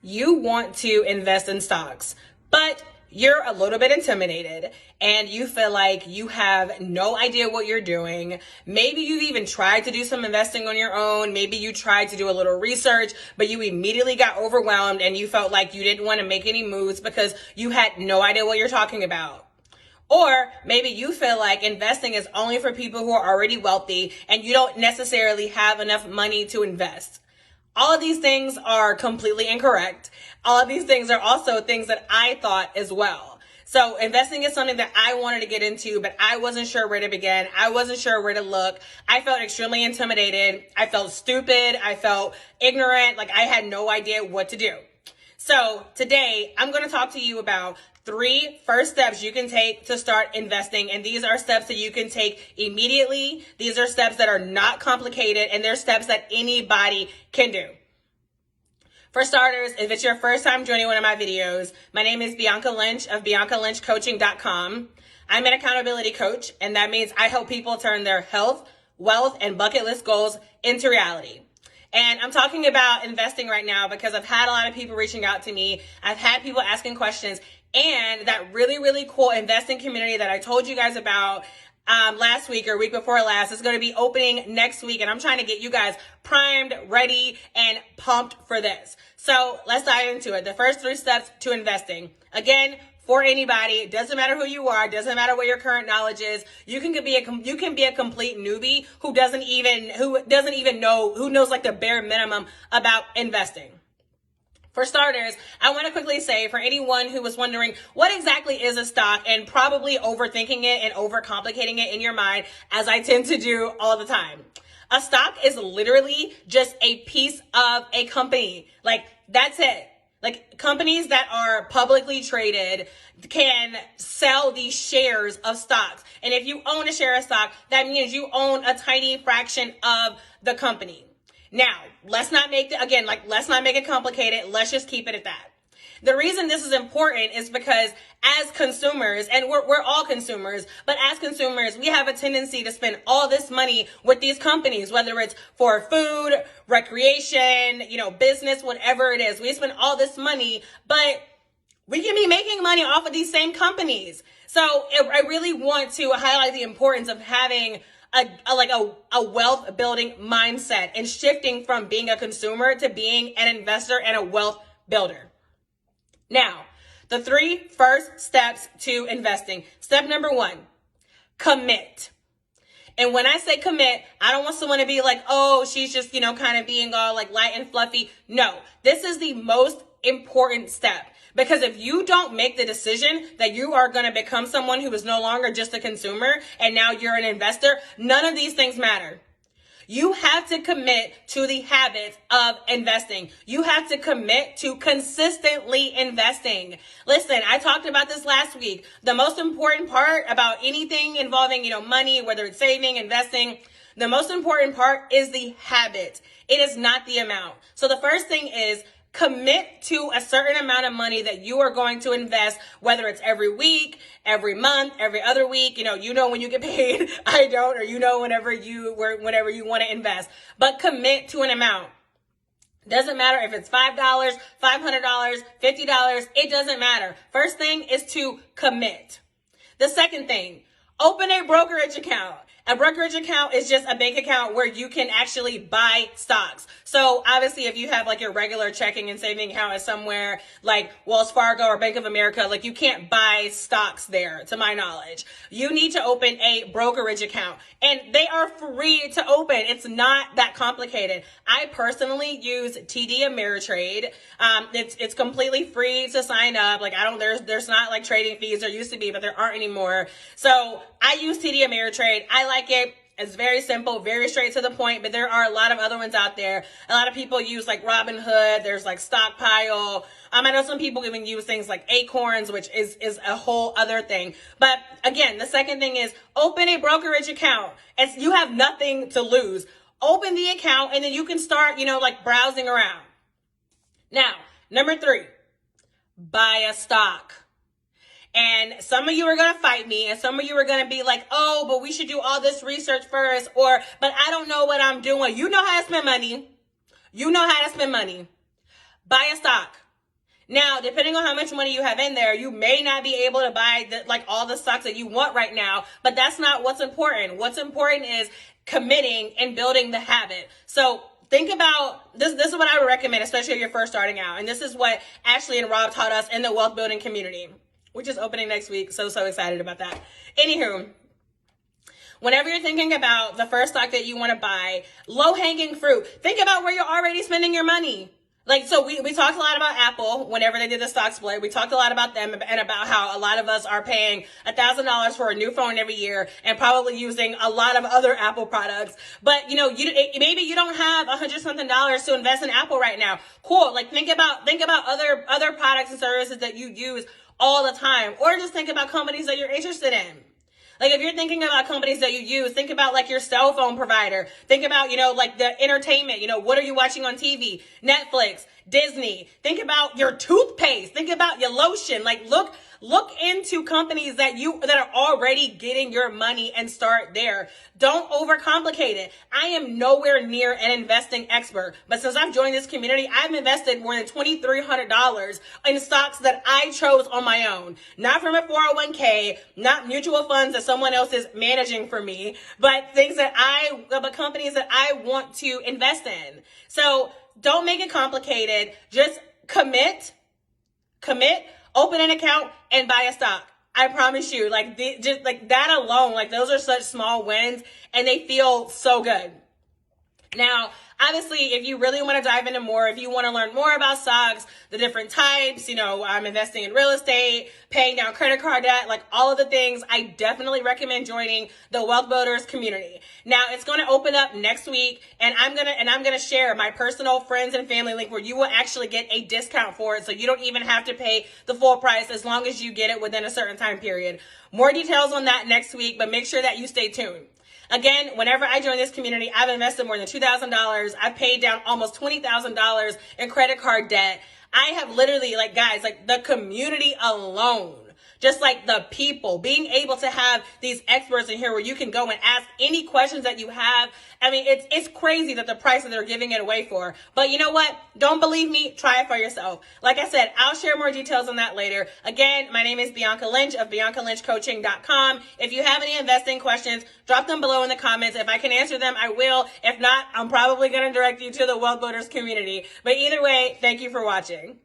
You want to invest in stocks, but you're a little bit intimidated and you feel like you have no idea what you're doing. Maybe you've even tried to do some investing on your own. Maybe you tried to do a little research, but you immediately got overwhelmed and you felt like you didn't want to make any moves because you had no idea what you're talking about. Or maybe you feel like investing is only for people who are already wealthy and you don't necessarily have enough money to invest. All of these things are completely incorrect. All of these things are also things that I thought as well. So investing is something that I wanted to get into, but I wasn't sure where to begin. I wasn't sure where to look. I felt extremely intimidated. I felt stupid. I felt ignorant. Like I had no idea what to do. So today I'm going to talk to you about 3 first steps you can take to start investing. And these are steps that you can take immediately. These are steps that are not complicated and they're steps that anybody can do. For starters, if it's your first time joining one of my videos, my name is Bianca Lynch of BiancaLynchCoaching.com. I'm an accountability coach, and that means I help people turn their health, wealth, and bucket list goals into reality. And I'm talking about investing right now because I've had a lot of people reaching out to me. I've had people asking questions, and that really, really cool investing community that I told you guys about last week or week before last is going to be opening next week. And I'm trying to get you guys primed, ready, and pumped for this. So let's dive into it. The first 3 steps to investing. Again, for anybody, doesn't matter who you are, doesn't matter what your current knowledge is. You can be a complete newbie who knows like the bare minimum about investing. For starters, I want to quickly say for anyone who was wondering what exactly is a stock and probably overthinking it and overcomplicating it in your mind, as I tend to do all the time. A stock is literally just a piece of a company. Like, that's it. Like, companies that are publicly traded can sell these shares of stocks. And if you own a share of stock, that means you own a tiny fraction of the company. Now, let's not make it complicated. Let's just keep it at that. The reason this is important is because as consumers, and we're all consumers, but as consumers, we have a tendency to spend all this money with these companies, whether it's for food, recreation, business, whatever it is. We spend all this money, but we can be making money off of these same companies. So I really want to highlight the importance of having a wealth building mindset and shifting from being a consumer to being an investor and a wealth builder. Now, the 3 first steps to investing. Step number 1, commit. And when I say commit, I don't want someone to be like, oh, she's just, kind of being all like light and fluffy. No, this is the most important step. Because if you don't make the decision that you are going to become someone who is no longer just a consumer and now you're an investor, none of these things matter. You have to commit to the habits of investing. You have to commit to consistently investing. Listen, I talked about this last week. The most important part about anything involving, money, whether it's saving, investing, the most important part is the habit. It is not the amount. So the first thing is commit to a certain amount of money that you are going to invest, whether it's every week, every month, every other week. When you get paid. I don't, or whenever you want to invest. But commit to an amount. Doesn't matter if it's $5, $500, $50. It doesn't matter. First thing is to commit. The second thing, open a brokerage account. A brokerage account is just a bank account where you can actually buy stocks. So obviously if you have like your regular checking and saving account is somewhere like Wells Fargo or Bank of America, like you can't buy stocks there to my knowledge. You need to open a brokerage account and they are free to open. It's not that complicated. I personally use TD Ameritrade. It's completely free to sign up. Like there's not like trading fees. There used to be, but there aren't anymore. So I use TD Ameritrade. I like it. It's very simple, very straight to the point, but there are a lot of other ones out there. A lot of people use like Robinhood. There's like Stockpile. I know some people even use things like Acorns, which is a whole other thing. But again, the second thing is open a brokerage account. You have nothing to lose. Open the account and then you can start, like browsing around. Now, number 3, buy a stock. And some of you are going to fight me and some of you are going to be like, oh, but we should do all this research first, but I don't know what I'm doing. You know how to spend money. buy a stock. Now, depending on how much money you have in there, you may not be able to buy all the stocks that you want right now, but that's not what's important. What's important is committing and building the habit. So think about this. This is what I would recommend, especially if you're first starting out. And this is what Ashley and Rob taught us in the wealth building community, which is opening next week. So excited about that. Anywho, whenever you're thinking about the first stock that you want to buy, low hanging fruit, think about where you're already spending your money. So we talked a lot about Apple whenever they did the stock split. We talked a lot about them and about how a lot of us are paying $1,000 for a new phone every year and probably using a lot of other Apple products. But maybe you don't have $100-something to invest in Apple right now. Cool. Think about other products and services that you use all the time, or just think about companies that you're interested in. If you're thinking about companies that you use, think about your cell phone provider. Think about, the entertainment. What are you watching on TV? Netflix, Disney. Think about your toothpaste. Think about your lotion. Look into companies that are already getting your money and start there. Don't overcomplicate it. I am nowhere near an investing expert, but since I've joined this community, I've invested more than $2,300 in stocks that I chose on my own. Not from a 401k, not mutual funds that someone else is managing for me, but companies that I want to invest in. So don't make it complicated. Just commit, open an account, and buy a stock. I promise you, that alone, those are such small wins and they feel so good. Now, obviously, if you really want to dive into more, if you want to learn more about stocks, the different types, I'm investing in real estate, paying down credit card debt, all of the things, I definitely recommend joining the Wealth Builders community. Now, it's going to open up next week, and I'm going to share my personal friends and family link where you will actually get a discount for it, so you don't even have to pay the full price as long as you get it within a certain time period. More details on that next week, but make sure that you stay tuned. Again, whenever I join this community, I've invested more than $2,000. I've paid down almost $20,000 in credit card debt. I have literally, the community alone, just the people, being able to have these experts in here where you can go and ask any questions that you have. I mean, it's crazy that the price that they're giving it away for. But you know what? Don't believe me? Try it for yourself. Like I said, I'll share more details on that later. Again, my name is Bianca Lynch of BiancaLynchCoaching.com. If you have any investing questions, drop them below in the comments. If I can answer them, I will. If not, I'm probably going to direct you to the Wealth Builders community. But either way, thank you for watching.